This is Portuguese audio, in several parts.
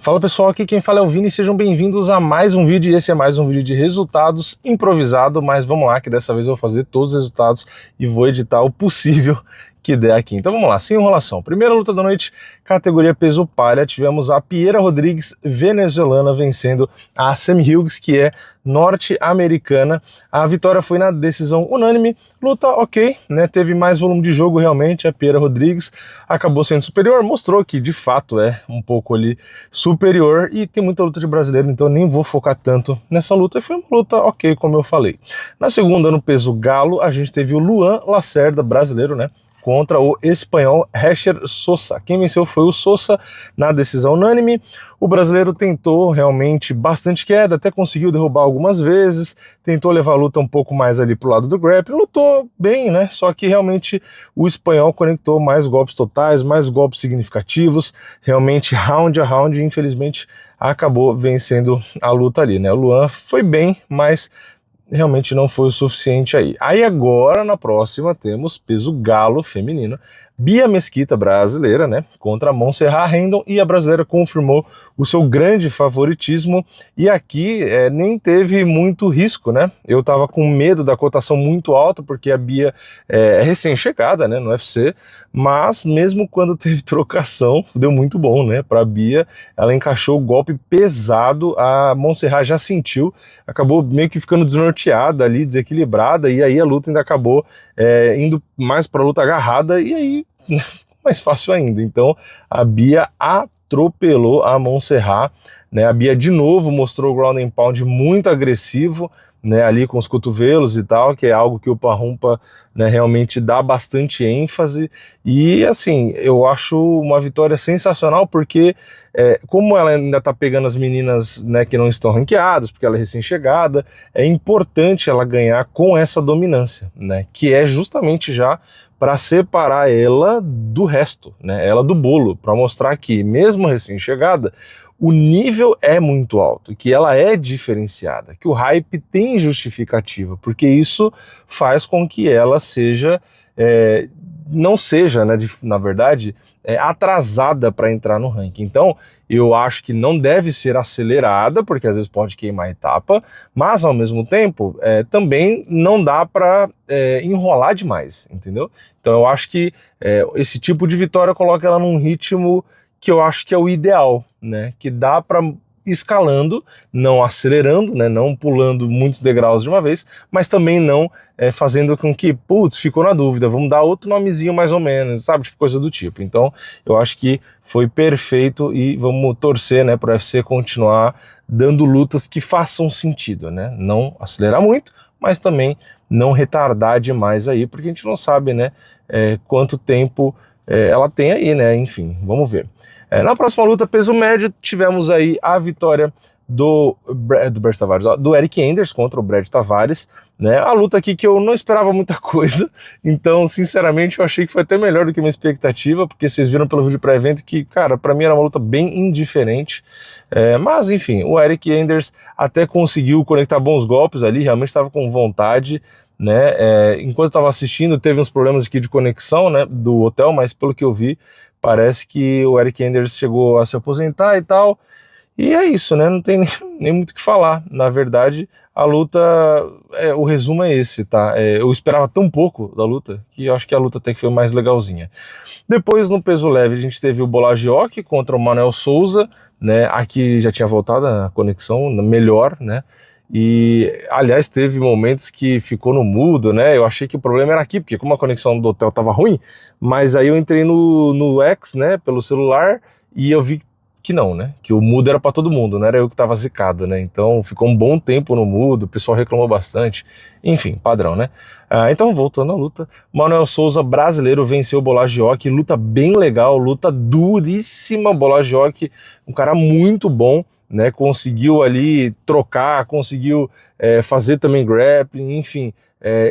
Fala pessoal, aqui quem fala é o Vini e sejam bem-vindos a mais um vídeo. E esse é mais um vídeo de resultados improvisado, mas vamos lá que dessa vez eu vou fazer todos os resultados e vou editar o possível que der aqui. Então vamos lá, sem enrolação. Primeira luta da noite, categoria peso palha, tivemos a Piera Rodrigues, venezuelana, vencendo a Sam Hughes, que é norte-americana. A vitória foi na decisão unânime, luta ok, né? Teve mais volume de jogo realmente, a Piera Rodrigues acabou sendo superior, mostrou que de fato é um pouco ali superior e tem muita luta de brasileiro, então nem vou focar tanto nessa luta, e foi uma luta ok, como eu falei. Na segunda, no peso galo, a gente teve o Luan Lacerda, brasileiro, né? Contra o espanhol Hesher Sosa. Quem venceu foi o Sosa na decisão unânime. O brasileiro tentou realmente bastante queda, até conseguiu derrubar algumas vezes, tentou levar a luta um pouco mais ali pro lado do grappling, lutou bem, né? Só que realmente o espanhol conectou mais golpes totais, mais golpes significativos, realmente round a round, e infelizmente acabou vencendo a luta ali, né? O Luan foi bem, mas realmente não foi o suficiente aí. Aí agora, na próxima, temos peso galo feminino, Bia Mesquita, brasileira, né, contra a Montserrat Rendon, e a brasileira confirmou o seu grande favoritismo, e aqui nem teve muito risco, né, eu tava com medo da cotação muito alta, porque a Bia é recém-chegada, né, no UFC, mas mesmo quando teve trocação, deu muito bom, né, pra Bia, ela encaixou o golpe pesado, a Montserrat já sentiu, acabou meio que ficando desnorteada ali, desequilibrada, e aí a luta ainda acabou indo mais pra luta agarrada, e aí mais fácil ainda. Então a Bia atropelou a Montserrat, né? A Bia de novo mostrou o ground and pound muito agressivo, né, ali com os cotovelos e tal, que é algo que o Parrumpa, né, realmente dá bastante ênfase, e assim, eu acho uma vitória sensacional, porque como ela ainda tá pegando as meninas, né, que não estão ranqueadas, porque ela é recém-chegada, é importante ela ganhar com essa dominância, né, que é justamente já para separar ela do resto, né, ela do bolo, para mostrar que mesmo recém-chegada, o nível é muito alto, que ela é diferenciada, que o hype tem justificativa, porque isso faz com que ela seja, não seja, né, na verdade, atrasada para entrar no ranking. Então, eu acho que não deve ser acelerada, porque às vezes pode queimar a etapa, mas ao mesmo tempo, também não dá para enrolar demais, entendeu? Então eu acho que esse tipo de vitória coloca ela num ritmo que eu acho que é o ideal, né? Que dá para escalando, não acelerando, né? Não pulando muitos degraus de uma vez, mas também não fazendo com que, putz, ficou na dúvida, vamos dar outro nomezinho mais ou menos, sabe? Tipo, coisa do tipo. Então, eu acho que foi perfeito e vamos torcer, né, para o UFC continuar dando lutas que façam sentido, né? Não acelerar muito, mas também não retardar demais aí, porque a gente não sabe, né, quanto tempo ela tem aí, né? Enfim, vamos ver. Na próxima luta, peso médio, tivemos aí a vitória do Brad Tavares, do Eric Enders contra o Brad Tavares, né? A luta aqui que eu não esperava muita coisa, então, sinceramente, eu achei que foi até melhor do que minha expectativa, porque vocês viram pelo vídeo pré-evento que, cara, pra mim era uma luta bem indiferente, mas, enfim, o Eric Enders até conseguiu conectar bons golpes ali, realmente estava com vontade, né? Enquanto eu estava assistindo, teve uns problemas aqui de conexão, né, do hotel, mas pelo que eu vi, parece que o Eric Enders chegou a se aposentar e tal, e é isso, né? Não tem nem muito o que falar. Na verdade, a luta, o resumo é esse, tá? Eu esperava tão pouco da luta que eu acho que a luta até que foi mais legalzinha. Depois, no peso leve, a gente teve o Bolagioc contra o Manuel Souza, né? Aqui já tinha voltado a conexão melhor, né? E, aliás, teve momentos que ficou no mudo, né? Eu achei que o problema era aqui, porque como a conexão do hotel tava ruim, mas aí eu entrei no X, né, pelo celular, e eu vi que não, né? Que o mudo era para todo mundo, não era eu que tava zicado, né? Então ficou um bom tempo no mudo, o pessoal reclamou bastante, enfim, padrão, né? Então, voltando à luta, Manuel Souza, brasileiro, venceu o Bolagioc, luta bem legal, luta duríssima, Bolagioc, um cara muito bom, né, conseguiu ali trocar, conseguiu fazer também grappling, enfim,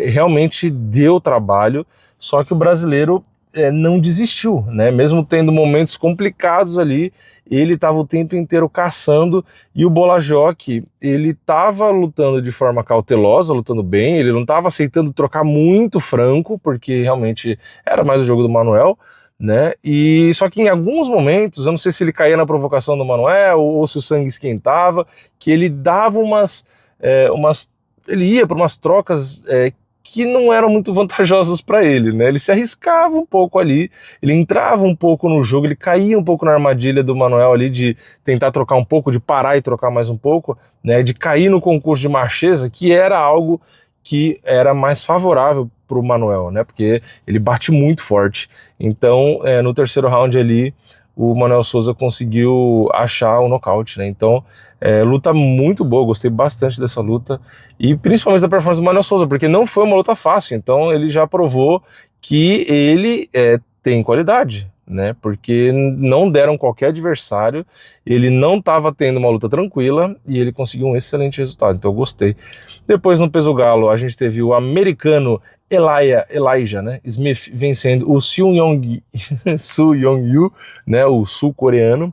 realmente deu trabalho, só que o brasileiro não desistiu, né, mesmo tendo momentos complicados ali, ele estava o tempo inteiro caçando, e o Bolagioc, ele estava lutando de forma cautelosa, lutando bem, ele não estava aceitando trocar muito franco, porque realmente era mais o jogo do Manuel, né? E só que em alguns momentos, eu não sei se ele caía na provocação do Manuel ou se o sangue esquentava, que ele dava ele ia para umas trocas que não eram muito vantajosas para ele, né? Ele se arriscava um pouco ali, ele entrava um pouco no jogo, ele caía um pouco na armadilha do Manuel ali de tentar trocar um pouco, de parar e trocar mais um pouco, né? De cair no concurso de macheza, que era algo que era mais favorável para o Manuel, né? Porque ele bate muito forte. Então, no terceiro round ali, o Manuel Souza conseguiu achar o nocaute, né? Então, luta muito boa, gostei bastante dessa luta e principalmente da performance do Manuel Souza, porque não foi uma luta fácil, então ele já provou que ele tem qualidade, né? Porque não deram qualquer adversário, ele não estava tendo uma luta tranquila e ele conseguiu um excelente resultado, então eu gostei. Depois no peso galo a gente teve o americano Elijah, né, Smith vencendo o Soo Young-yu, né, o sul-coreano,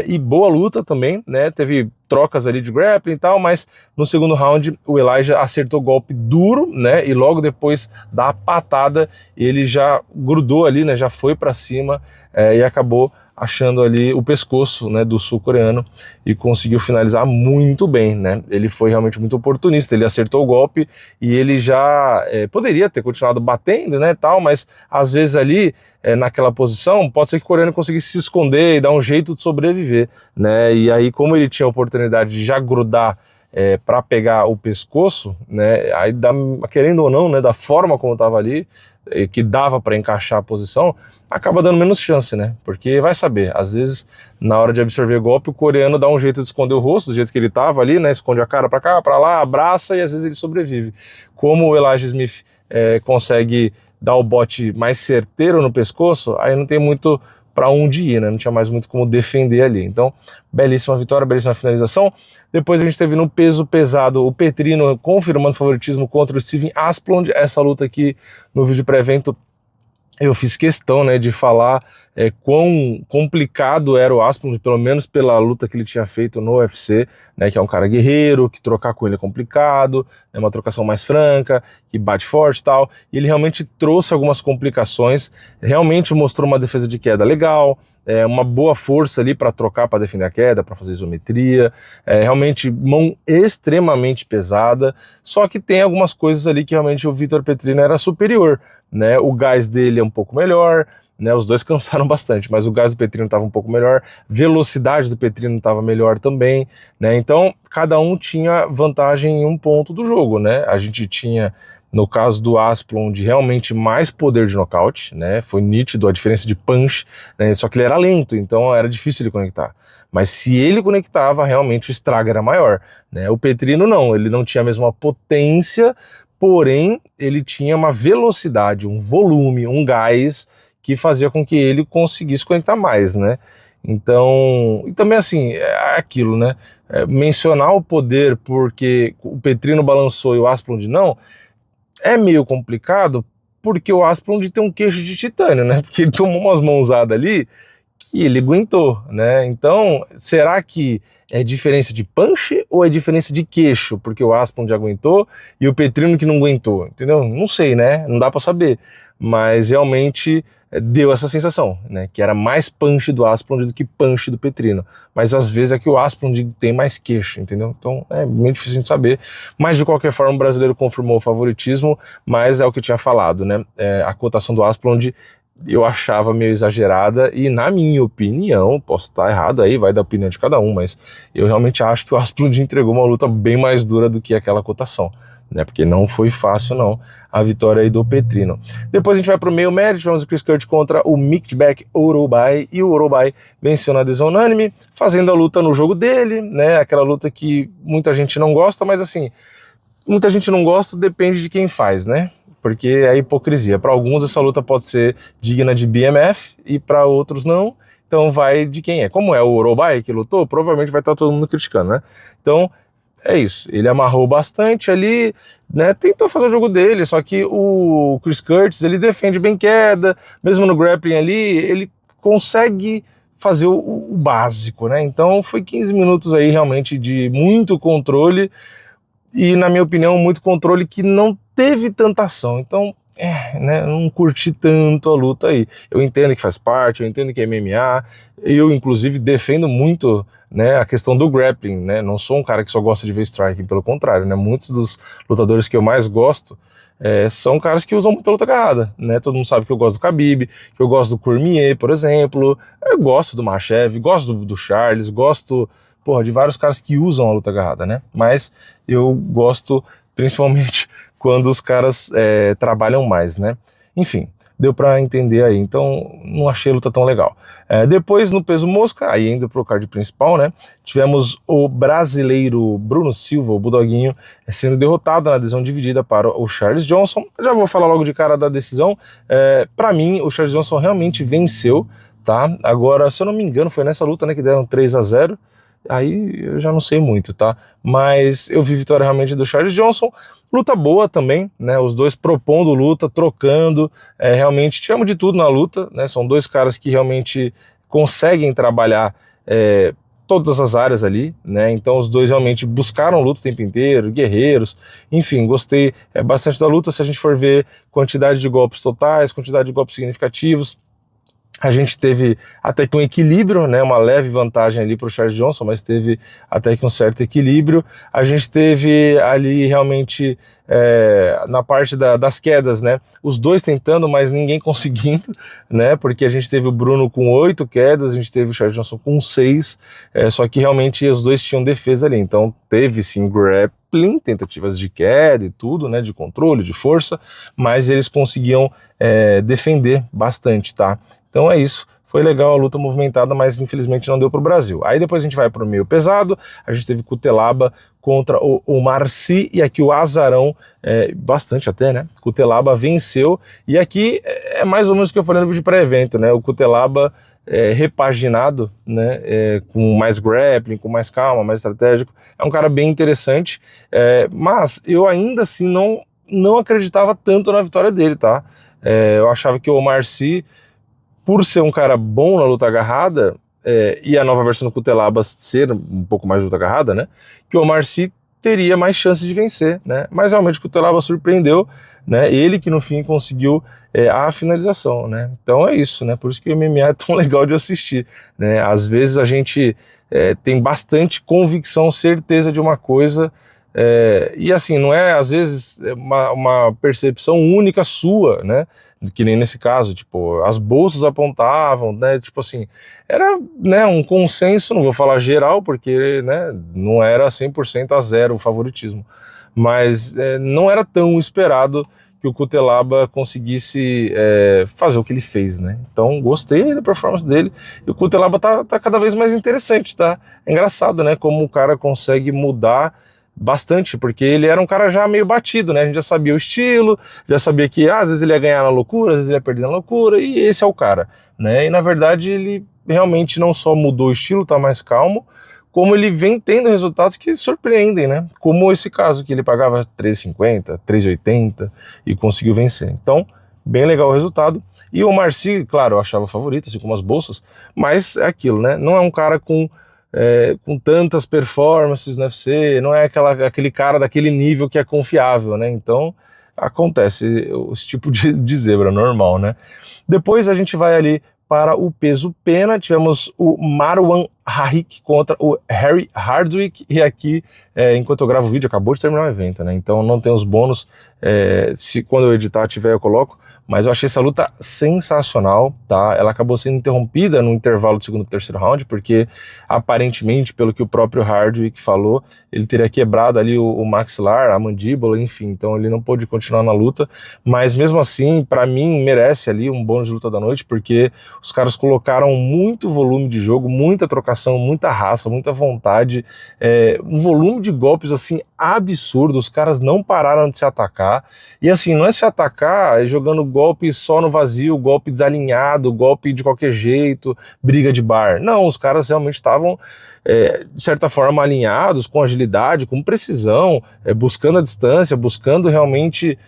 e boa luta também, né, teve trocas ali de grappling e tal, mas no segundo round o Elijah acertou golpe duro, né, e logo depois da patada ele já grudou ali, né, já foi para cima e acabou achando ali o pescoço, né, do sul-coreano e conseguiu finalizar muito bem, né? Ele foi realmente muito oportunista, ele acertou o golpe e ele já poderia ter continuado batendo, né, tal, mas às vezes ali naquela posição pode ser que o coreano conseguisse se esconder e dar um jeito de sobreviver, né? E aí como ele tinha a oportunidade de já grudar para pegar o pescoço, né? Aí querendo ou não, né, da forma como estava ali, que dava para encaixar a posição, acaba dando menos chance, né? Porque vai saber, às vezes na hora de absorver golpe, o coreano dá um jeito de esconder o rosto, do jeito que ele tava ali, né? Esconde a cara para cá, para lá, abraça e às vezes ele sobrevive. Como o Elijah Smith consegue dar o bote mais certeiro no pescoço, aí não tem muito para onde ir, né? Não tinha mais muito como defender ali. Então, belíssima vitória, belíssima finalização. Depois a gente teve no peso pesado o Petrino confirmando favoritismo contra o Steven Asplund. Essa luta aqui no vídeo pré-evento eu fiz questão, né, de falar quão complicado era o Asplund, pelo menos pela luta que ele tinha feito no UFC, né, que é um cara guerreiro, que trocar com ele é complicado, é uma trocação mais franca, que bate forte e tal, e ele realmente trouxe algumas complicações, realmente mostrou uma defesa de queda legal, uma boa força ali para trocar, para defender a queda, para fazer isometria, realmente mão extremamente pesada, só que tem algumas coisas ali que realmente o Vitor Petrino era superior, né, o gás dele é um pouco melhor, né, os dois cansaram bastante, mas o gás do Petrino estava um pouco melhor, velocidade do Petrino estava melhor também, né, então cada um tinha vantagem em um ponto do jogo, né, a gente tinha, no caso do Asplund, realmente mais poder de nocaute, né, foi nítido a diferença de punch, né, só que ele era lento, então era difícil de conectar. Mas se ele conectava, realmente o estrago era maior, né, o Petrino não, ele não tinha a mesma potência, porém ele tinha uma velocidade, um volume, um gás que fazia com que ele conseguisse conectar mais, né? Então, e também assim, é aquilo, né? Mencionar o poder porque o Petrino balançou e o Asplund não, é meio complicado porque o Asplund tem um queixo de titânio, né? Porque ele tomou umas mãozadas ali que ele aguentou, né? Então, será que é diferença de punch ou é diferença de queixo? Porque o Asplund aguentou e o Petrino que não aguentou, entendeu? Não sei, né? Não dá para saber. Mas realmente deu essa sensação, né? Que era mais punch do Asplund do que punch do Petrino. Mas às vezes é que o Asplund tem mais queixo, entendeu? Então é muito difícil de saber. Mas de qualquer forma o brasileiro confirmou o favoritismo, mas é o que eu tinha falado, né? A cotação do Asplund eu achava meio exagerada e, na minha opinião, posso estar errado aí, vai da opinião de cada um, mas eu realmente acho que o Asplund entregou uma luta bem mais dura do que aquela cotação, né? Porque não foi fácil, não, a vitória aí do Petrino. Depois a gente vai para o meio médio, tivemos o Chris Curtis contra o Mikbek Orobai, e o Orobai venceu na adesão unânime, fazendo a luta no jogo dele, né? Aquela luta que muita gente não gosta, mas assim, muita gente não gosta, depende de quem faz, né? Porque é hipocrisia. Para alguns essa luta pode ser digna de BMF e para outros não. Então vai de quem é. Como é o Orobai que lutou, provavelmente vai estar todo mundo criticando, né? Então é isso. Ele amarrou bastante ali, né? Tentou fazer o jogo dele, só que o Chris Curtis, ele defende bem queda, mesmo no grappling ali, ele consegue fazer o básico, né? Então foi 15 minutos aí realmente de muito controle e, na minha opinião, muito controle que não teve tanta ação. Então, né, não curti tanto a luta aí. Eu entendo que faz parte, eu entendo que é MMA, eu inclusive defendo muito, né, a questão do grappling, né, não sou um cara que só gosta de ver striking, pelo contrário, né, muitos dos lutadores que eu mais gosto são caras que usam muita luta agarrada, né, todo mundo sabe que eu gosto do Khabib, que eu gosto do Cormier, por exemplo, eu gosto do Makhachev, gosto do Charles, gosto, porra, de vários caras que usam a luta agarrada, né, mas eu gosto principalmente quando os caras trabalham mais, né? Enfim, deu para entender aí, então não achei a luta tão legal. Depois, no peso mosca, aí indo pro card principal, né? Tivemos o brasileiro Bruno Silva, o Bulldoguinho, sendo derrotado na decisão dividida para o Charles Johnson. Já vou falar logo de cara da decisão. Para mim, o Charles Johnson realmente venceu, tá? Agora, se eu não me engano, foi nessa luta, né, que deram 3-0. Aí eu já não sei muito, tá? Mas eu vi vitória realmente do Charles Johnson. Luta boa também, né? Os dois propondo luta, trocando. Realmente tivemos de tudo na luta, né? São dois caras que realmente conseguem trabalhar todas as áreas ali, né? Então os dois realmente buscaram luta o tempo inteiro, guerreiros. Enfim, gostei bastante da luta. Se a gente for ver quantidade de golpes totais, quantidade de golpes significativos, a gente teve até que um equilíbrio, né, uma leve vantagem ali para o Charles Johnson, mas teve até que um certo equilíbrio. A gente teve ali realmente na parte das quedas, né, os dois tentando, mas ninguém conseguindo, né, porque a gente teve o Bruno com 8 quedas, a gente teve o Charles Johnson com 6, só que realmente os dois tinham defesa ali, então teve sim grappling, tentativas de queda e tudo, né, de controle, de força, mas eles conseguiam defender bastante, tá? Então é isso, foi legal a luta movimentada, mas infelizmente não deu para o Brasil. Aí depois a gente vai para o meio pesado, a gente teve Cutelaba contra o Marci, e aqui o Azarão, bastante até, né? Cutelaba venceu, e aqui é mais ou menos o que eu falei no vídeo pré-evento, né? O Cutelaba repaginado, né? Com mais grappling, com mais calma, mais estratégico, é um cara bem interessante, mas eu ainda assim não acreditava tanto na vitória dele, tá? Eu achava que o Marci, por ser um cara bom na luta agarrada, e a nova versão do Cutelaba ser um pouco mais luta agarrada, né, que o Marci teria mais chances de vencer, né, mas realmente o Cutelaba surpreendeu, né, ele que no fim conseguiu a finalização, né, então é isso, né, por isso que o MMA é tão legal de assistir, né, às vezes a gente tem bastante convicção, certeza de uma coisa, e assim, não é às vezes uma percepção única sua, né, que nem nesse caso, tipo, as bolsas apontavam, né, tipo assim, era, né, um consenso, não vou falar geral, porque, né, não era 100% a zero o favoritismo, mas não era tão esperado que o Cutelaba conseguisse fazer o que ele fez, né, então gostei da performance dele, e o Cutelaba tá cada vez mais interessante, tá, é engraçado, né, como o cara consegue mudar bastante, porque ele era um cara já meio batido, né? A gente já sabia o estilo, já sabia que às vezes ele ia ganhar na loucura, às vezes ele ia perder na loucura, e esse é o cara, né? E na verdade ele realmente não só mudou o estilo, tá mais calmo, como ele vem tendo resultados que surpreendem, né? Como esse caso, que ele pagava 3,50, 3,80 e conseguiu vencer. Então, bem legal o resultado. E o Marci, claro, eu achava favorito, assim como as bolsas, mas é aquilo, né? Não é um cara com tantas performances no UFC, não é aquele cara daquele nível que é confiável, né? Então acontece esse tipo de zebra normal, né? Depois a gente vai ali para o peso pena, tivemos o Marwan Harik contra o Harry Hardwick, e aqui, enquanto eu gravo o vídeo, acabou de terminar o evento, né? Então não tem os bônus, se quando eu editar tiver eu coloco, mas eu achei essa luta sensacional, tá? Ela acabou sendo interrompida no intervalo do segundo e terceiro round, porque aparentemente, pelo que o próprio Hardwick falou, ele teria quebrado ali o maxilar, a mandíbula, enfim, então ele não pôde continuar na luta, mas mesmo assim, para mim, merece ali um bônus de luta da noite, porque os caras colocaram muito volume de jogo, muita trocação, muita raça, muita vontade, um volume de golpes assim absurdo, os caras não pararam de se atacar, e assim, não é se atacar jogando golpe só no vazio, golpe desalinhado, golpe de qualquer jeito, briga de bar. Não, os caras realmente estavam, de certa forma, alinhados, com agilidade, com precisão, buscando a distância, buscando realmente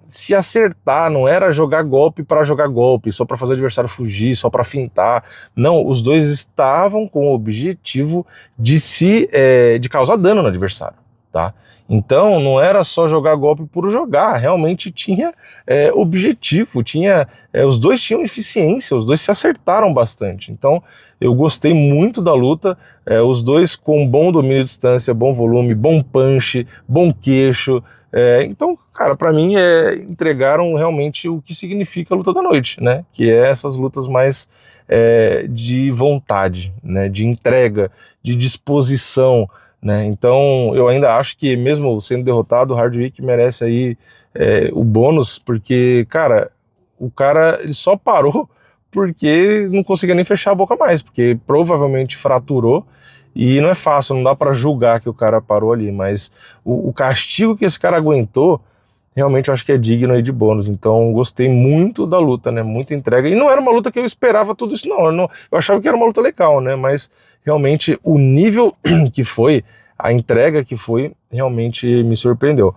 se acertar, não era jogar golpe para jogar golpe, só para fazer o adversário fugir, só para fintar. Não, os dois estavam com o objetivo de causar dano no adversário. tá? Então não era só jogar golpe por jogar, realmente tinha objetivo, os dois tinham eficiência, os dois se acertaram bastante. Então eu gostei muito da luta, os dois com bom domínio de distância, bom volume, bom punch, bom queixo. Então, cara, para mim entregaram realmente o que significa a luta da noite, né? Que é essas lutas mais de vontade, né? De entrega, de disposição, né? Então eu ainda acho que mesmo sendo derrotado, o Hardwick merece aí o bônus, porque, cara, o cara ele só parou porque não conseguia nem fechar a boca mais, porque provavelmente fraturou, e não é fácil, não dá para julgar que o cara parou ali, mas o castigo que esse cara aguentou, realmente eu acho que é digno aí de bônus. Então gostei muito da luta, né? Muita entrega, e não era uma luta que eu esperava tudo isso não, eu achava que era uma luta legal, né? Mas realmente o nível que foi, a entrega que foi, realmente me surpreendeu.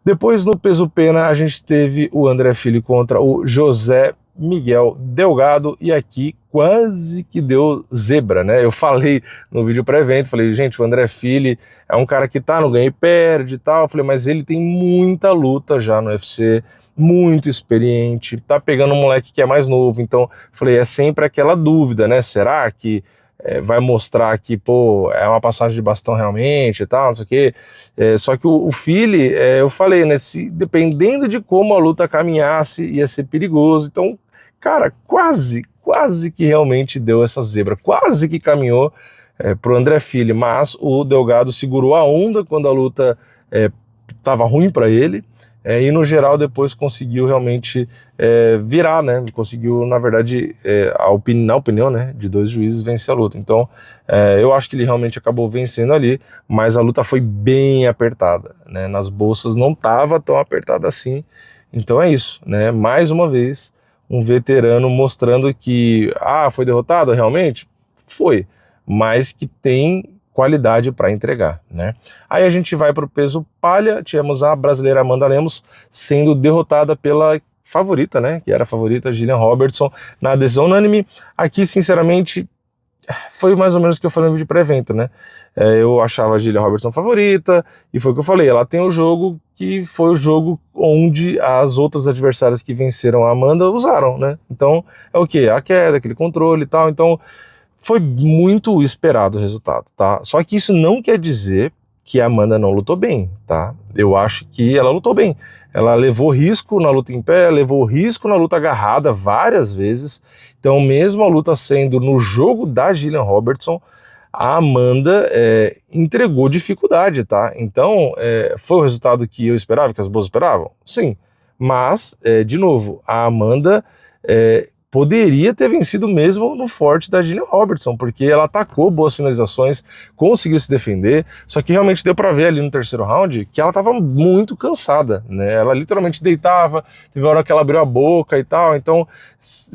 Depois no peso pena a gente teve o André Fili contra o José Miguel Delgado, e aqui quase que deu zebra, né? Eu falei no vídeo pré-evento, falei, gente, o André Fili é um cara que tá no ganha e perde e tal, eu falei, mas ele tem muita luta já no UFC, muito experiente, tá pegando um moleque que é mais novo, então falei, é sempre aquela dúvida, né? Será que vai mostrar que, pô, é uma passagem de bastão realmente e tal, não sei o quê. Só que o Fili, eu falei, né, dependendo de como a luta caminhasse, ia ser perigoso. Então, cara, quase que realmente deu essa zebra, quase que caminhou pro André Fili, mas o Delgado segurou a onda quando a luta tava ruim para ele, e no geral depois conseguiu realmente virar, né? Conseguiu, na verdade, na opinião, né, de dois juízes, vencer a luta. Então eu acho que ele realmente acabou vencendo ali, mas a luta foi bem apertada, né? Nas bolsas não estava tão apertada assim. Então é isso, né? Mais uma vez, um veterano mostrando que foi derrotado realmente? Foi, mas que tem qualidade para entregar, né? Aí a gente vai para o peso palha, tivemos a brasileira Amanda Lemos sendo derrotada pela favorita, né? Que era a favorita, Gillian Robertson, na decisão unânime. Aqui, sinceramente, foi mais ou menos o que eu falei no vídeo pré-evento, né? Eu achava a Gillian Robertson favorita, e foi o que eu falei, ela tem o jogo que foi o jogo onde as outras adversárias que venceram a Amanda usaram, né? Então, é o quê? A queda, aquele controle e tal, então foi muito esperado o resultado, tá? Só que isso não quer dizer que a Amanda não lutou bem, tá? Eu acho que ela lutou bem. Ela levou risco na luta em pé, levou risco na luta agarrada várias vezes. Então, mesmo a luta sendo no jogo da Gillian Robertson, a Amanda entregou dificuldade, tá? Então, foi o resultado que eu esperava, que as boas esperavam? Sim. Mas, de novo, a Amanda poderia ter vencido mesmo no forte da Gillian Robertson, porque ela atacou boas finalizações, conseguiu se defender, só que realmente deu para ver ali no terceiro round que ela estava muito cansada, né? Ela literalmente deitava, teve uma hora que ela abriu a boca e tal, então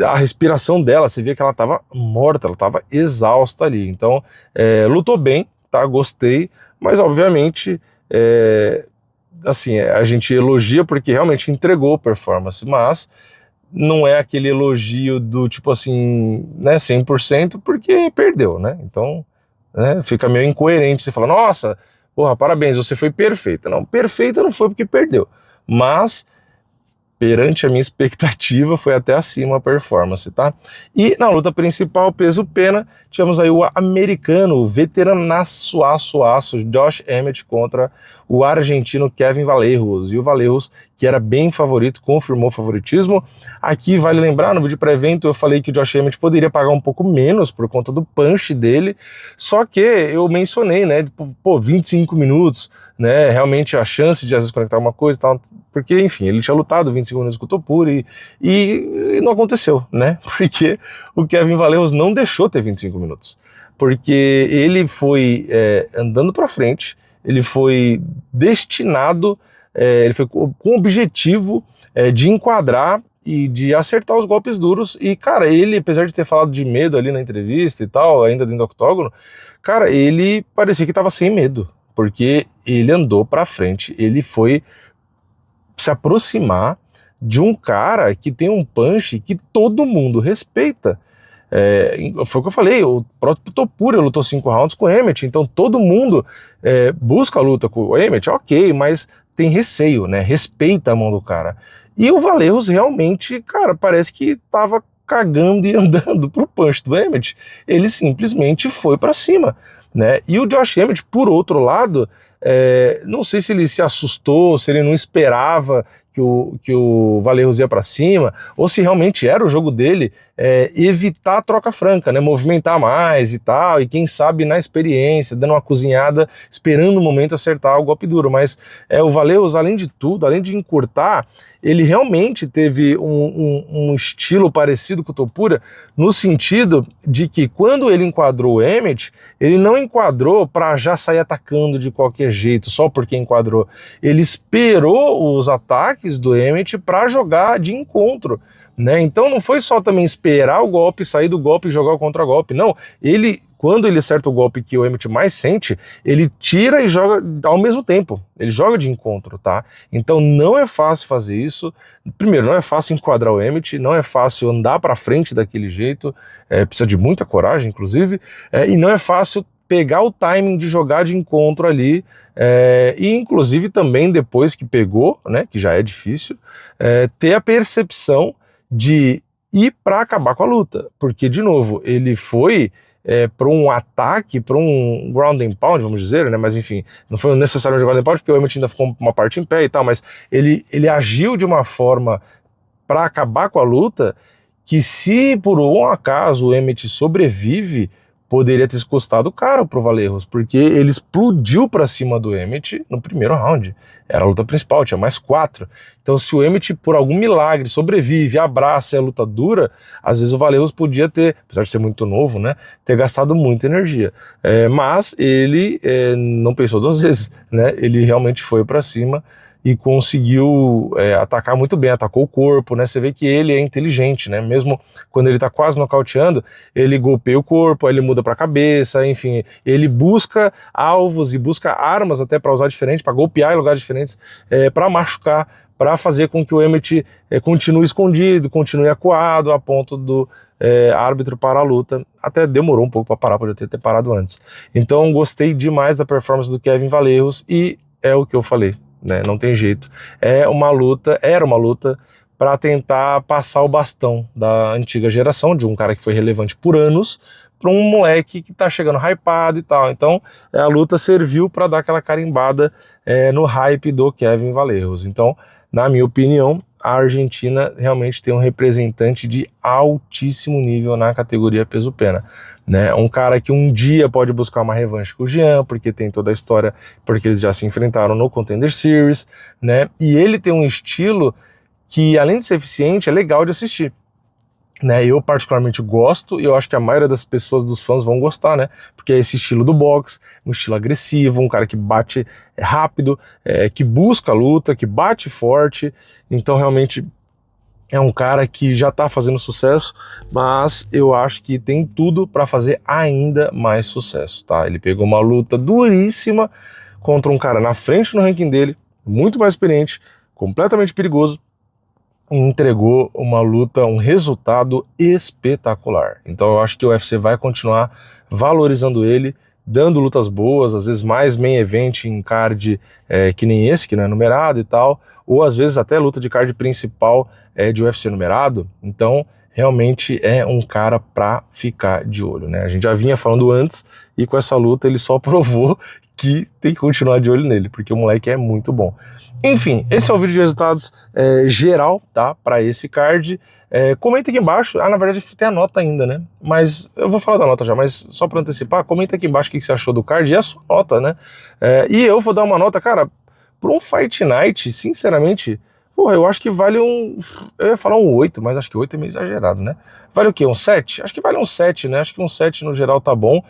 a respiração dela, você via que ela estava morta, ela estava exausta ali. Então, lutou bem, tá? Gostei, mas obviamente assim, a gente elogia porque realmente entregou performance, mas não é aquele elogio do tipo assim, né, 100%, porque perdeu, né? Então, né, fica meio incoerente você falar, nossa, porra, parabéns, você foi perfeita. Não, perfeita não foi porque perdeu, mas perante a minha expectativa, foi até acima a performance, tá? E na luta principal, peso pena, tivemos aí o americano, o veteranaço, aço, Josh Emmett contra o argentino Kevin Vallejos. E o Vallejos, que era bem favorito, confirmou o favoritismo. Aqui vale lembrar, no vídeo pré-evento eu falei que o Josh Emmett poderia pagar um pouco menos por conta do punch dele, só que eu mencionei, né, pô, 25 minutos, né, realmente a chance de às vezes conectar uma coisa e tal, porque, enfim, ele tinha lutado 25 minutos com o Topuria e não aconteceu, né, porque o Kevin Vallejos não deixou ter 25 minutos, porque ele foi andando para frente, ele foi destinado, ele foi com o objetivo de enquadrar e de acertar os golpes duros, e, cara, ele, apesar de ter falado de medo ali na entrevista e tal, ainda dentro do octógono, cara, ele parecia que estava sem medo, porque ele andou pra frente, ele foi se aproximar de um cara que tem um punch que todo mundo respeita. Foi o que eu falei, o próprio Topuria lutou 5 rounds com o Emmett, então todo mundo busca a luta com o Emmett, ok, mas tem receio, né? Respeita a mão do cara. E o Vallejos realmente, cara, parece que tava cagando e andando pro punch do Emmett. Ele simplesmente foi para cima, né? E o Josh Emmett, por outro lado, não sei se ele se assustou, se ele não esperava que o Vallejos ia para cima, ou se realmente era o jogo dele evitar a troca franca, né? Movimentar mais e tal, e quem sabe na experiência, dando uma cozinhada, esperando o momento acertar o golpe duro. Mas o Vallejos, além de tudo, além de encurtar, ele realmente teve um estilo parecido com o Topuria, no sentido de que quando ele enquadrou o Emmett, ele não enquadrou para já sair atacando de qualquer jeito, só porque enquadrou. Ele esperou os ataques do Emmett para jogar de encontro, né? Então não foi só também esperar o golpe, sair do golpe e jogar o contra-golpe, não. Quando ele acerta o golpe que o Emmett mais sente, ele tira e joga ao mesmo tempo. Ele joga de encontro, tá? Então não é fácil fazer isso. Primeiro, não é fácil enquadrar o Emmett, não é fácil andar para frente daquele jeito, precisa de muita coragem, inclusive, e não é fácil pegar o timing de jogar de encontro ali, e inclusive também depois que pegou, né, que já é difícil, ter a percepção de ir para acabar com a luta, porque de novo, ele foi para um ataque, para um ground and pound, vamos dizer, né? Mas enfim, não foi necessariamente ground and pound, porque o Emmett ainda ficou uma parte em pé e tal, mas ele agiu de uma forma para acabar com a luta que, se por um acaso o Emmett sobrevive, poderia ter custado caro pro Vallejos, porque ele explodiu para cima do Emmett no primeiro round. Era a luta principal, tinha mais 4. Então, se o Emmett, por algum milagre, sobrevive, abraça a luta dura, às vezes o Vallejos podia ter, apesar de ser muito novo, né, ter gastado muita energia. Mas ele não pensou 2 vezes, né? Ele realmente foi para cima e conseguiu atacar muito bem, atacou o corpo, né? Você vê que ele é inteligente, né? Mesmo quando ele tá quase nocauteando, ele golpeia o corpo, aí ele muda para a cabeça, enfim, ele busca alvos e busca armas até para usar diferente, para golpear em lugares diferentes, para machucar, para fazer com que o Emmett continue escondido, continue acuado, a ponto do árbitro parar a luta. Até demorou um pouco para parar, podia ter parado antes. Então gostei demais da performance do Kevin Vallejos e é o que eu falei, né? Não tem jeito. Era uma luta para tentar passar o bastão da antiga geração, de um cara que foi relevante por anos, para um moleque que tá chegando hypado e tal. Então a luta serviu para dar aquela carimbada no hype do Kevin Vallejos. Então, na minha opinião, a Argentina realmente tem um representante de altíssimo nível na categoria peso-pena, né? Um cara que um dia pode buscar uma revanche com o Jean, porque tem toda a história, porque eles já se enfrentaram no Contender Series, né? E ele tem um estilo que, além de ser eficiente, é legal de assistir, né? Eu particularmente gosto, e eu acho que a maioria das pessoas, dos fãs, vão gostar, né? Porque é esse estilo do boxe, um estilo agressivo, um cara que bate rápido, que busca a luta, que bate forte. Então realmente é um cara que já tá fazendo sucesso, mas eu acho que tem tudo para fazer ainda mais sucesso, tá? Ele pegou uma luta duríssima contra um cara na frente no ranking dele, muito mais experiente, completamente perigoso, e entregou uma luta, um resultado espetacular. Então eu acho que o UFC vai continuar valorizando ele, dando lutas boas, às vezes mais main event em card que nem esse, que não é numerado e tal, ou às vezes até luta de card principal de UFC numerado. Então realmente é um cara pra ficar de olho, né? A gente já vinha falando antes, e com essa luta ele só provou que tem que continuar de olho nele, porque o moleque é muito bom. Enfim, esse é o vídeo de resultados geral, tá? Para esse card. Comenta aqui embaixo. Na verdade tem a nota ainda, né? Mas eu vou falar da nota já, mas só para antecipar, comenta aqui embaixo o que você achou do card e a sua nota, né? E eu vou dar uma nota, cara, para um Fight Night, sinceramente, porra, eu acho que vale um... Eu ia falar um 8, mas acho que 8 é meio exagerado, né? Vale o quê? Um 7? Acho que vale um 7, né? Acho que um 7 no geral tá bom.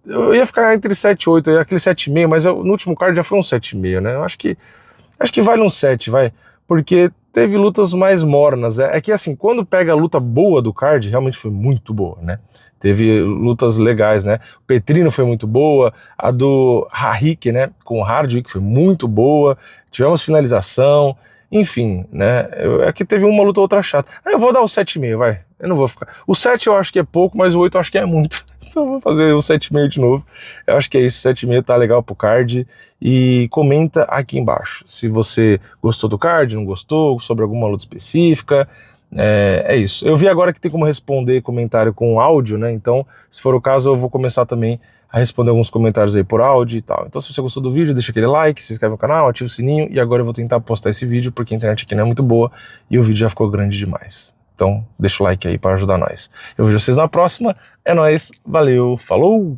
Eu ia ficar entre 7 e 8, aquele 7,5, mas no último card já foi um 7,5, né? Eu acho que vale um 7, vai. Porque teve lutas mais mornas. É que assim, quando pega a luta boa do card, realmente foi muito boa, né? Teve lutas legais, né? O Petrino foi muito boa, a do Rahik, né? Com o Hardwick foi muito boa. Tivemos finalização, enfim, né? É que teve uma luta ou outra chata. Eu vou dar o 7,5, vai. Eu não vou ficar... O 7 eu acho que é pouco, mas o 8 eu acho que é muito. Então eu vou fazer o 7,5 de novo. Eu acho que é isso, 7,5 tá legal pro card. E comenta aqui embaixo se você gostou do card, não gostou, sobre alguma luta específica. É isso. Eu vi agora que tem como responder comentário com áudio, né? Então, se for o caso, eu vou começar também a responder alguns comentários aí por áudio e tal. Então, se você gostou do vídeo, deixa aquele like, se inscreve no canal, ativa o sininho. E agora eu vou tentar postar esse vídeo, porque a internet aqui não é muito boa e o vídeo já ficou grande demais. Então, deixa o like aí para ajudar nós. Eu vejo vocês na próxima. É nóis, valeu, falou!